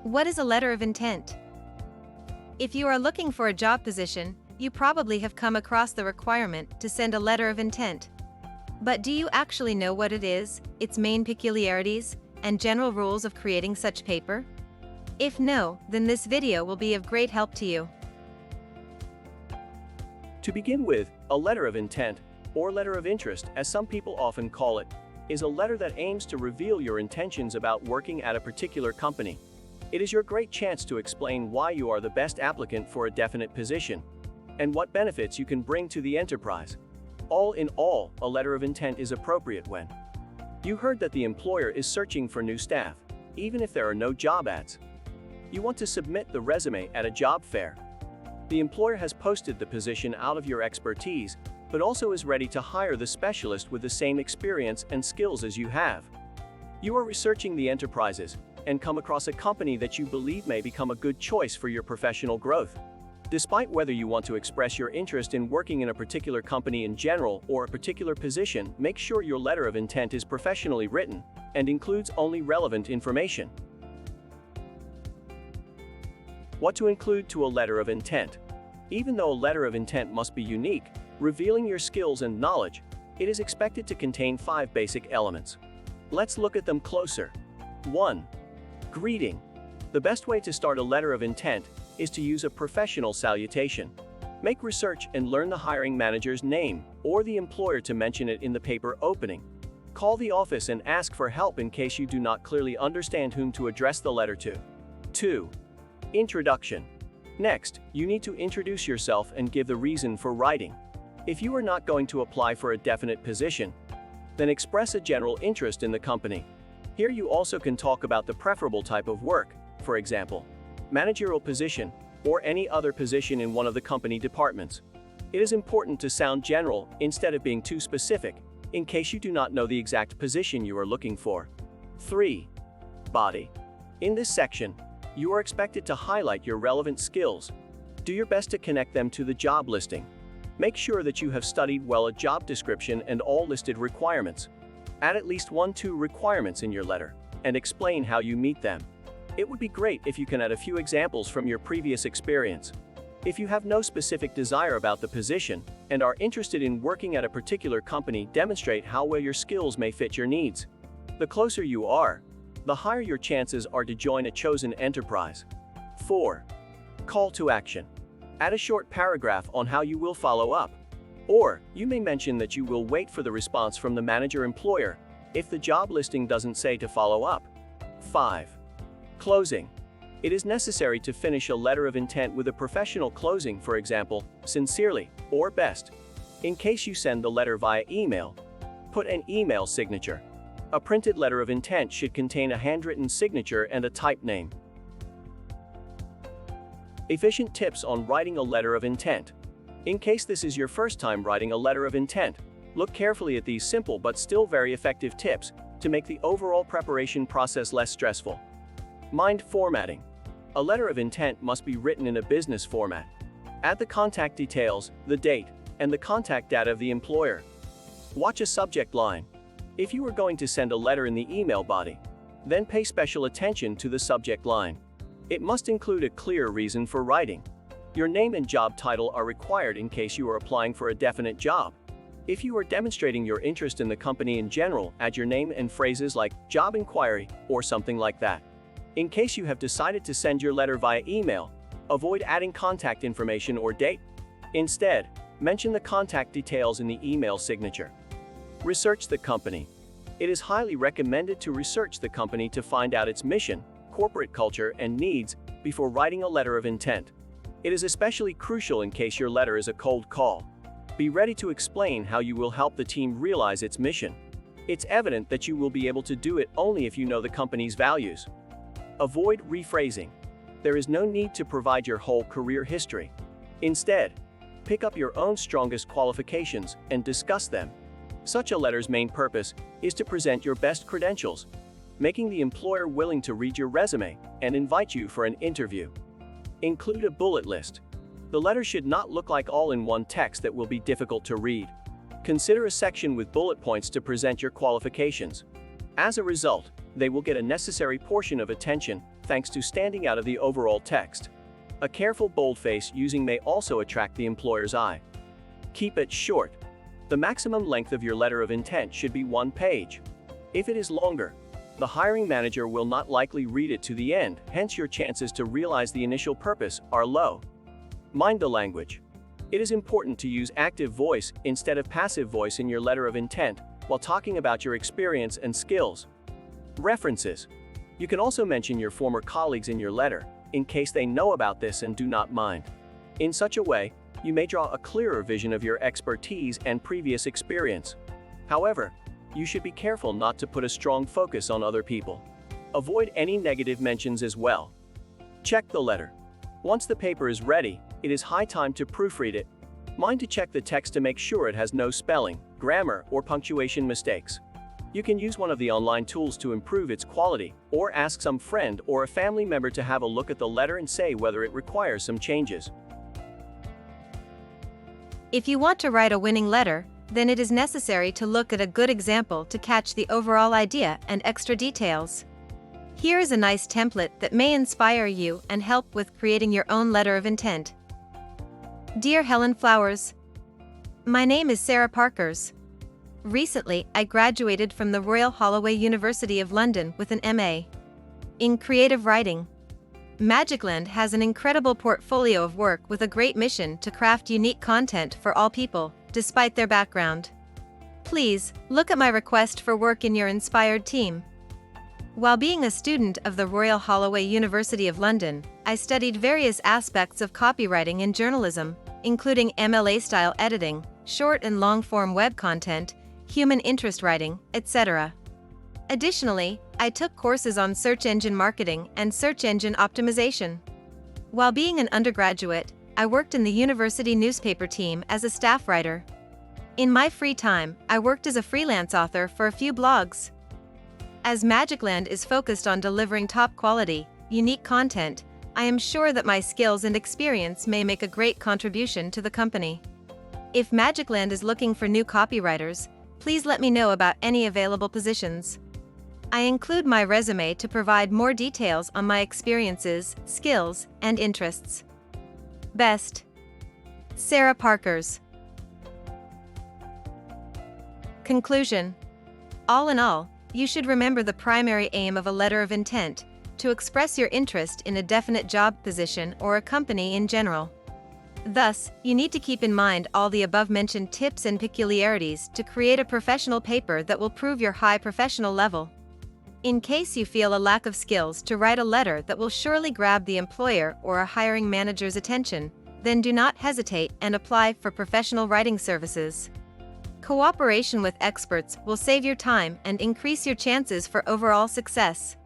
What is a letter of intent? If you are looking for a job position, you probably have come across the requirement to send a letter of intent. But do you actually know what it is, its main peculiarities, and general rules of creating such paper? If no, then this video will be of great help to you. To begin with, a letter of intent, or letter of interest as some people often call it, is a letter that aims to reveal your intentions about working at a particular company. It is your great chance to explain why you are the best applicant for a definite position, and what benefits you can bring to the enterprise. All in all, a letter of intent is appropriate when you heard that the employer is searching for new staff, even if there are no job ads. You want to submit the resume at a job fair. The employer has posted the position out of your expertise, but also is ready to hire the specialist with the same experience and skills as you have. You are researching the enterprises and come across a company that you believe may become a good choice for your professional growth. Despite whether you want to express your interest in working in a particular company in general or a particular position, make sure your letter of intent is professionally written and includes only relevant information. What to include to a letter of intent? Even though a letter of intent must be unique, revealing your skills and knowledge, it is expected to contain 5 basic elements. Let's look at them closer. 1. Greeting. The best way to start a letter of intent is to use a professional salutation. Make research and learn the hiring manager's name or the employer to mention it in the paper opening. Call the office and ask for help in case you do not clearly understand whom to address the letter to. 2. Introduction. Next, you need to introduce yourself and give the reason for writing. If you are not going to apply for a definite position, then express a general interest in the company. Here you also can talk about the preferable type of work, for example, managerial position, or any other position in one of the company departments. It is important to sound general instead of being too specific, in case you do not know the exact position you are looking for. 3. Body. In this section, you are expected to highlight your relevant skills. Do your best to connect them to the job listing. Make sure that you have studied well a job description and all listed requirements. Add at least 1-2 requirements in your letter, and explain how you meet them. It would be great if you can add a few examples from your previous experience. If you have no specific desire about the position, and are interested in working at a particular company, demonstrate how well your skills may fit your needs. The closer you are, the higher your chances are to join a chosen enterprise. 4. Call to action. Add a short paragraph on how you will follow up. Or, you may mention that you will wait for the response from the manager-employer if the job listing doesn't say to follow up. 5. Closing. It is necessary to finish a letter of intent with a professional closing, for example, sincerely, or best. In case you send the letter via email, put an email signature. A printed letter of intent should contain a handwritten signature and a type name. Efficient tips on writing a letter of intent. In case this is your first time writing a letter of intent, look carefully at these simple but still very effective tips to make the overall preparation process less stressful. Mind formatting. A letter of intent must be written in a business format. Add the contact details, the date, and the contact data of the employer. Watch a subject line. If you are going to send a letter in the email body, then pay special attention to the subject line. It must include a clear reason for writing. Your name and job title are required in case you are applying for a definite job. If you are demonstrating your interest in the company in general, add your name and phrases like job inquiry or something like that. In case you have decided to send your letter via email, avoid adding contact information or date. Instead, mention the contact details in the email signature. Research the company. It is highly recommended to research the company to find out its mission, corporate culture, and needs before writing a letter of intent. It is especially crucial in case your letter is a cold call. Be ready to explain how you will help the team realize its mission. It's evident that you will be able to do it only if you know the company's values. Avoid rephrasing. There is no need to provide your whole career history. Instead, pick up your own strongest qualifications and discuss them. Such a letter's main purpose is to present your best credentials, making the employer willing to read your resume and invite you for an interview. Include a bullet list. The letter should not look like all-in-one text that will be difficult to read. Consider a section with bullet points to present your qualifications. As a result, they will get a necessary portion of attention thanks to standing out of the overall text. A careful boldface using may also attract the employer's eye. Keep it short. The maximum length of your letter of intent should be 1 page. If it is longer, the hiring manager will not likely read it to the end, hence your chances to realize the initial purpose are low. Mind the language. It is important to use active voice instead of passive voice in your letter of intent while talking about your experience and skills. References. You can also mention your former colleagues in your letter, in case they know about this and do not mind. In such a way, you may draw a clearer vision of your expertise and previous experience. However, you should be careful not to put a strong focus on other people. Avoid any negative mentions as well. Check the letter. Once the paper is ready, it is high time to proofread it. Mind to check the text to make sure it has no spelling, grammar, or punctuation mistakes. You can use one of the online tools to improve its quality, or ask some friend or a family member to have a look at the letter and say whether it requires some changes. If you want to write a winning letter, then it is necessary to look at a good example to catch the overall idea and extra details. Here is a nice template that may inspire you and help with creating your own letter of intent. Dear Helen Flowers, my name is Sarah Parkers. Recently, I graduated from the Royal Holloway University of London with an MA in creative writing. Magicland has an incredible portfolio of work with a great mission to craft unique content for all people, despite their background. Please, look at my request for work in your inspired team. While being a student of the Royal Holloway University of London, I studied various aspects of copywriting and journalism, including MLA-style editing, short and long-form web content, human interest writing, etc. Additionally, I took courses on search engine marketing and search engine optimization. While being an undergraduate, I worked in the university newspaper team as a staff writer. In my free time, I worked as a freelance author for a few blogs. As Magicland is focused on delivering top-quality, unique content, I am sure that my skills and experience may make a great contribution to the company. If Magicland is looking for new copywriters, please let me know about any available positions. I include my resume to provide more details on my experiences, skills, and interests. Best, Sarah Parkers. Conclusion. All in all, you should remember the primary aim of a letter of intent: to express your interest in a definite job position or a company in general. Thus, you need to keep in mind all the above-mentioned tips and peculiarities to create a professional paper that will prove your high professional level. In case you feel a lack of skills to write a letter that will surely grab the employer or a hiring manager's attention, then do not hesitate and apply for professional writing services. Cooperation with experts will save your time and increase your chances for overall success.